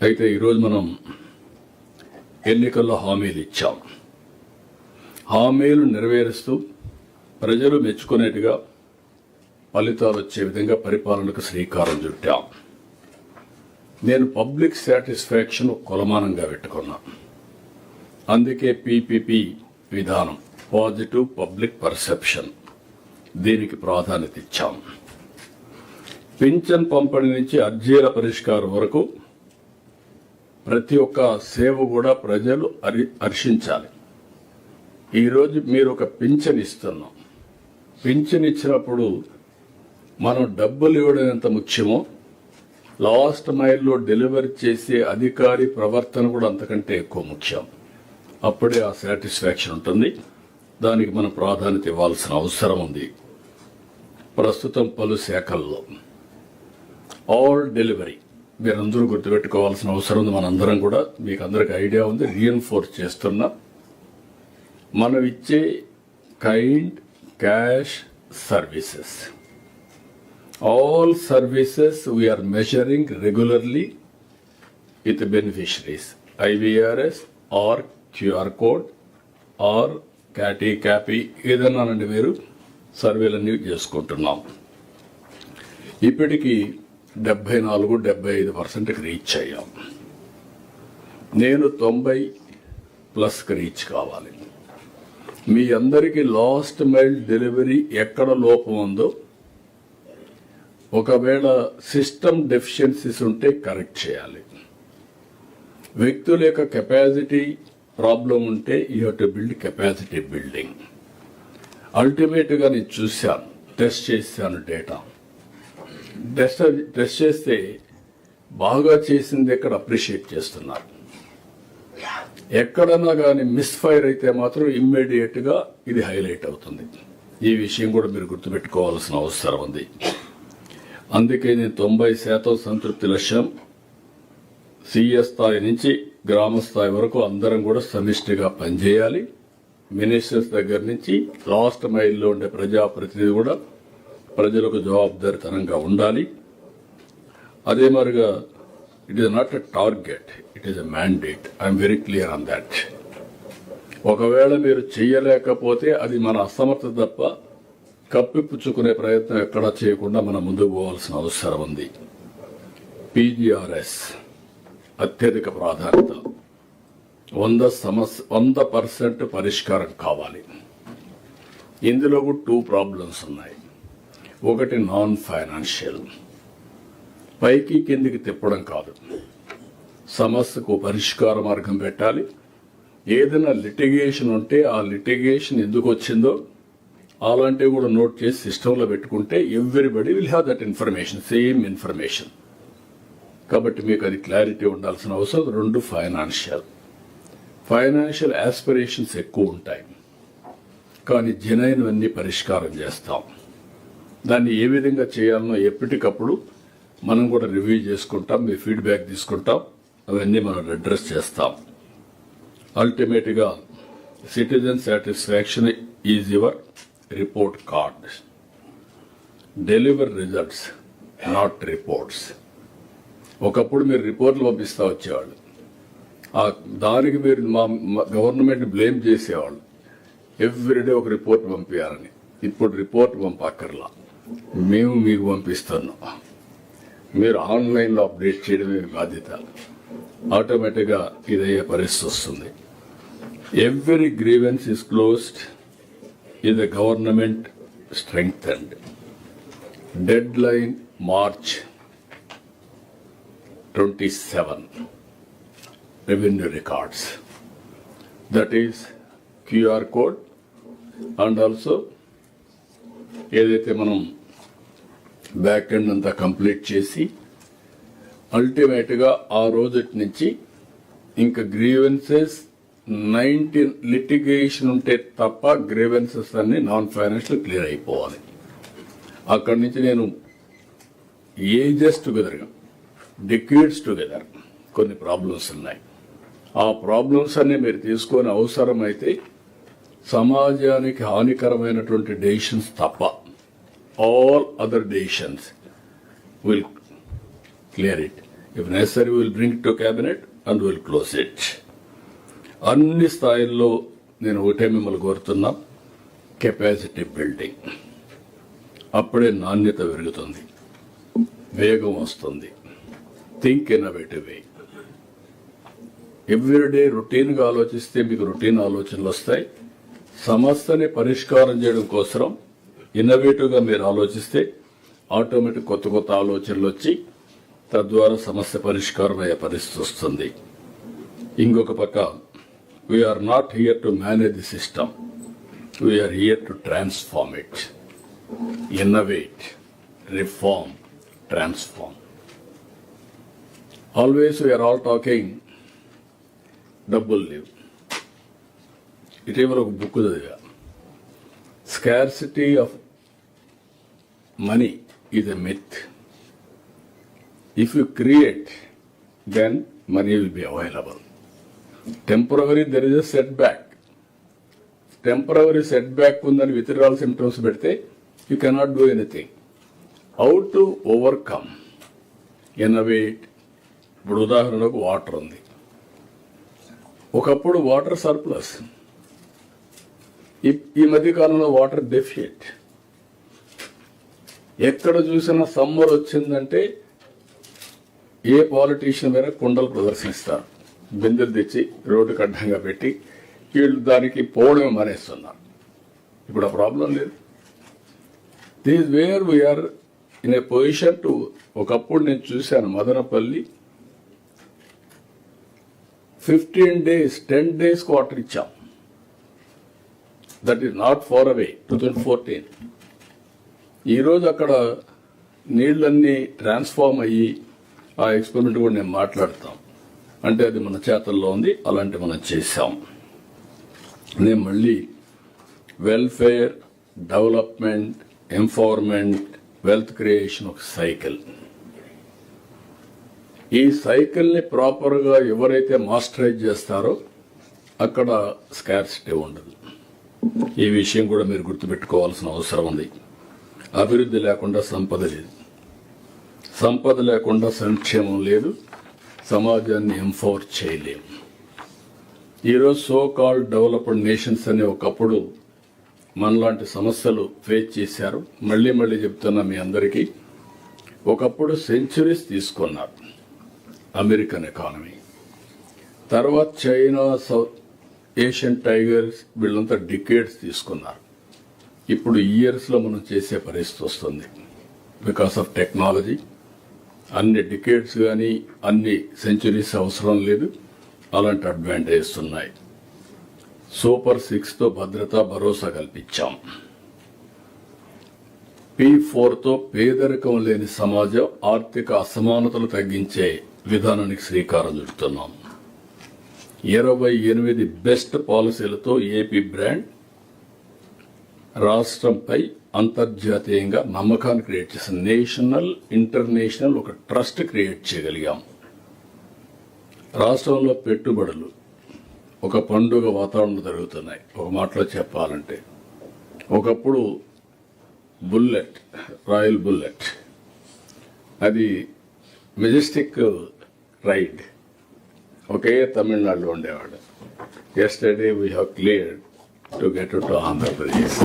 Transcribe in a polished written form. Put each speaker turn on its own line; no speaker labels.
అయితే ఈరోజు మనం ఎన్నికల్లో హామీలు ఇచ్చాం. హామీలు నెరవేరుస్తూ ప్రజలు మెచ్చుకునేట్టుగా ఫలితాలు వచ్చే విధంగా పరిపాలనకు శ్రీకారం చుట్టాం. నేను పబ్లిక్ సాటిస్ఫాక్షన్ కొలమానంగా పెట్టుకున్నా. అందుకే పీపీపీ విధానం, పాజిటివ్ పబ్లిక్ పర్సెప్షన్, దీనికి ప్రాధాన్యత ఇచ్చాం. పింఛన్ పంపిణీ నుంచి అర్జీల పరిష్కారం వరకు ప్రతి ఒక్క సేవ కూడా ప్రజలు హర్షించాలి. ఈరోజు మీరు ఒక పింఛన్ ఇస్తున్నాం. పింఛన్ ఇచ్చినప్పుడు మనం డబ్బులు ఇవ్వడం ఎంత ముఖ్యమో, లాస్ట్ మైల్లో డెలివరీ చేసే అధికారి ప్రవర్తన కూడా అంతకంటే ఎక్కువ ముఖ్యం. అప్పుడే ఆ సాటిస్ఫాక్షన్ ఉంటుంది. దానికి మనం ప్రాధాన్యత ఇవ్వాల్సిన అవసరం ఉంది. ప్రస్తుతం పలు శాఖల్లో ఆల్ డెలివరీ మీరందరూ గుర్తుపెట్టుకోవాల్సిన అవసరం ఉంది. మనందరం కూడా, మీకు అందరికి ఐడియా ఉంది, రీఎన్ఫోర్స్ చేస్తున్నా. మనం ఇచ్చే kind cash services, all services we are measuring regularly with beneficiaries, IVRS or QR code or CAPI ఏదన్నా నుండి మీరు సర్వేలన్నీ చేసుకుంటున్నాం. ఇప్పటికీ 74-75% రీచ్ అయ్యాం. నేను 90+ రీచ్ కావాలి. మీ అందరికీ లాస్ట్ మైల్ డెలివరీ ఎక్కడ లోపం ఉందో, ఒకవేళ సిస్టమ్ డెఫిషియన్సీస్ ఉంటే కరెక్ట్ చేయాలి. వ్యక్తుల యొక్క కెపాసిటీ ప్రాబ్లం ఉంటే you have to build capacity building. అల్టిమేట్గా నేను చూశాను, టెస్ట్ చేశాను డేటా. టెస్ట్ చేస్తే బాగా చేసింది ఎక్కడ అప్రిషియేట్ చేస్తున్నారు. ఎక్కడన్నా కానీ మిస్ఫైర్ అయితే మాత్రం ఇమ్మీడియట్గా ఇది హైలైట్ అవుతుంది. ఈ విషయం కూడా మీరు గుర్తుపెట్టుకోవాల్సిన అవసరం ఉంది. అందుకే నేను 90% సంతృప్తి లక్ష్యం, సీఎస్ స్థాయి నుంచి గ్రామ స్థాయి వరకు అందరం కూడా సమిష్టిగా పనిచేయాలి. మినిస్టర్స్ దగ్గర నుంచి లాస్ట్ మైల్లో ఉండే ప్రజాప్రతినిధి కూడా ప్రజలకు జవాబుదారీతనంగా ఉండాలి. అదే మరిగా it is not a target, it is a mandate. I'm very clear on that. ఒకవేళ మీరు చెయ్యలేకపోతే అది మన అసమర్థత తప్ప కప్పిపుచ్చుకునే ప్రయత్నం ఎక్కడా చేయకుండా మనం ముందుకు పోవాల్సిన అవసరం ఉంది. పీజీఆర్ఎస్ అత్యధిక ప్రాధాన్యత, 100% పరిష్కారం కావాలి. ఇందులో కూడా 2 ప్రాబ్లమ్స్ ఉన్నాయి. ఒకటి నాన్ ఫైనాన్షియల్, పైకి కిందికి తిప్పడం కాదు, సమస్యకు పరిష్కార మార్గం పెట్టాలి. ఏదైనా లిటిగేషన్ ఉంటే ఆ లిటిగేషన్ ఎందుకు వచ్చిందో అలాంటివి కూడా నోట్ చేసి సిస్టంలో పెట్టుకుంటే everybody will have that information, same information. కాబట్టి మీకు అది క్లారిటీ ఉండాల్సిన అవసరం. 2 ఫైనాన్షియల్ ఆస్పిరేషన్స్ ఎక్కువ ఉంటాయి, కానీ జెన్యూన్వన్నీ పరిష్కారం చేస్తాం. దాన్ని ఏ విధంగా చేయాలనో ఎప్పటికప్పుడు మనం కూడా రివ్యూ చేసుకుంటాం, మీ ఫీడ్బ్యాక్ తీసుకుంటాం, అవన్నీ మనం అడ్రస్ చేస్తాం. అల్టిమేట్గా citizen satisfaction is your report card. Deliver results, not reports. ఒకప్పుడు మీరు రిపోర్ట్లు పంపిస్తా వచ్చేవాళ్ళు, దానికి మీరు మా గవర్నమెంట్ బ్లేమ్ చేసేవాళ్ళు. ఎవ్రీడే ఒక రిపోర్ట్ పంపించాలని. ఇప్పుడు రిపోర్ట్ పంపక్కర్లా, మేము మీకు పంపిస్తున్నాం. మీరు ఆన్లైన్లో అప్డేట్ చేయడమే బాధ్యత. ఆటోమేటిక్గా ఇదయ్యే పరిస్థితి వస్తుంది. Every grievance is closed, is the government strengthened. Deadline March 27. Revenue records. That is QR code and also ఏదైతే మనం బ్యాక్ ఎండ్ అంతా కంప్లీట్ చేసి అల్టిమేట్గా ఆ రోజు నుంచి ఇంకా గ్రీవెన్సెస్ 19 లిటిగేషన్ ఉంటే తప్ప గ్రీవెన్సెస్ అన్ని నాన్ ఫైనాన్షియల్ క్లియర్ అయిపోవాలి. అక్కడి నుంచి నేను ఏజెస్ టుగెదర్గా, డికేడ్స్ టుగెదర్ కొన్ని ప్రాబ్లమ్స్ ఉన్నాయి. ఆ ప్రాబ్లమ్స్ అన్ని మీరు తీసుకొని అవసరమైతే సమాజానికి హానికరమైనటువంటి డెసిషన్స్ తప్ప all other decisions will clear it. If necessary will bring to cabinet and will close it. అన్ని స్థాయిల్లో నేను ఒకటే మిమ్మల్ని కోరుతున్నా, కెపాసిటీ బిల్డింగ్. అప్పుడే నాణ్యత పెరుగుతుంది, వేగం వస్తుంది. థింక్ ఇన్నోవేటివ్ వే. ఎవ్రీడే రొటీన్గా ఆలోచిస్తే మీకు రొటీన్ ఆలోచనలు వస్తాయి. సమస్యని పరిష్కారం చేయడం కోసం ఇన్నోవేటివ్గా మీరు ఆలోచిస్తే ఆటోమేటిక్ కొత్త కొత్త ఆలోచనలు వచ్చి తద్వారా సమస్య పరిష్కారం అయ్యే పరిస్థితి వస్తుంది. ఇంకొక పక్క, we're not here to manage the system, we're here to transform it. Innovate, reform, transform. Always we're all talking డబ్బులు లేవు. ఇటీవల ఒక బుక్ చదివా, scarcity of money is a myth. If you create, then money will be available. Temporary there is a set back. Temporary set back ఉందని withdrawal symptoms పెడితే you cannot do anything. How to overcome, innovate. ఇప్పుడు ఉదాహరణకు water ఉంది. ఒకప్పుడు water surplus, ఈ మధ్య కాలంలో water deficit. ఎక్కడ చూసినా సమ్మర్ వచ్చిందంటే ఏ పాలిటీషియన్ మీద కుండలు ప్రదర్శిస్తారు, బిందెలు తెచ్చి రోడ్డుకు అడ్డంగా పెట్టి వీళ్ళు దానికి పోవడమే మానేస్తున్నారు. ఇప్పుడు ఆ ప్రాబ్లం లేదు. This where we are in a position to. ఒకప్పుడు నేను చూశాను మదనపల్లి 15 days, 10 days వాటర్ ఇచ్చాం. That is not far away, 2014. ఈరోజు అక్కడ నీళ్ళన్నీ ట్రాన్స్ఫార్మ్ అయ్యి ఆ ఎక్స్పెరిమెంట్ కూడా నేను మాట్లాడతాం. అంటే అది మన చేతల్లో ఉంది, అలాంటి మనం చేశాం. నేను మళ్ళీ welfare, development, empowerment, wealth creation ఒక సైకిల్. ఈ సైకిల్ని ప్రాపర్గా ఎవరైతే మాస్టరైజ్ చేస్తారో అక్కడ స్కార్సిటీ ఉండదు. ఈ విషయం కూడా మీరు గుర్తుపెట్టుకోవాల్సిన అవసరం ఉంది. అభివృద్ధి లేకుండా సంపద లేదు, సంపద లేకుండా సంక్షేమం లేదు, సమాజాన్ని ఎంపవర్ చేయలేము. ఈరోజు సో కాల్డ్ డెవలప్డ్ నేషన్స్ అనే ఒకప్పుడు మనలాంటి సమస్యలు ఫేస్ చేశారు. మళ్ళీ మళ్ళీ చెప్తున్నా మీ అందరికీ, ఒకప్పుడు సెంచురీస్ తీసుకున్నారు అమెరికన్ ఎకానమీ. తర్వాత చైనా, సౌత్ ఏషియన్ టైగర్స్, వీళ్ళంతా డికేడ్స్ తీసుకున్నారు. ఇప్పుడు ఇయర్స్లో మనం చేసే పరిస్థితి వస్తుంది బికాస్ ఆఫ్ టెక్నాలజీ. అన్ని డికేడ్స్ కానీ అన్ని సెంచురీస్ అవసరం లేదు, అలాంటి అడ్వాంటేజెస్ ఉన్నాయి. సూపర్ 6తో భద్రత, భరోసా కల్పించాం. P4తో పేదరికం లేని సమాజం, ఆర్థిక అసమానతలు తగ్గించే విధానానికి శ్రీకారం చుడుతున్నాం. 28 బెస్ట్ పాలసీలతో ఏపీ బ్రాండ్ రాష్ట్రంపై అంతర్జాతీయంగా నమ్మకాన్ని క్రియేట్ చేసిన నేషనల్, ఇంటర్నేషనల్ ఒక ట్రస్ట్ క్రియేట్ చేయగలిగాం. రాష్ట్రంలో పెట్టుబడులు ఒక పండుగ వాతావరణం జరుగుతున్నాయి. ఒక మాటలో చెప్పాలంటే, ఒకప్పుడు బుల్లెట్, రాయల్ బుల్లెట్, అది మెజెస్టిక్ రైడ్ ఒకే తమిళనాడులో ఉండేవాడు. Yesterday we have cleared to get to Andhra Pradesh.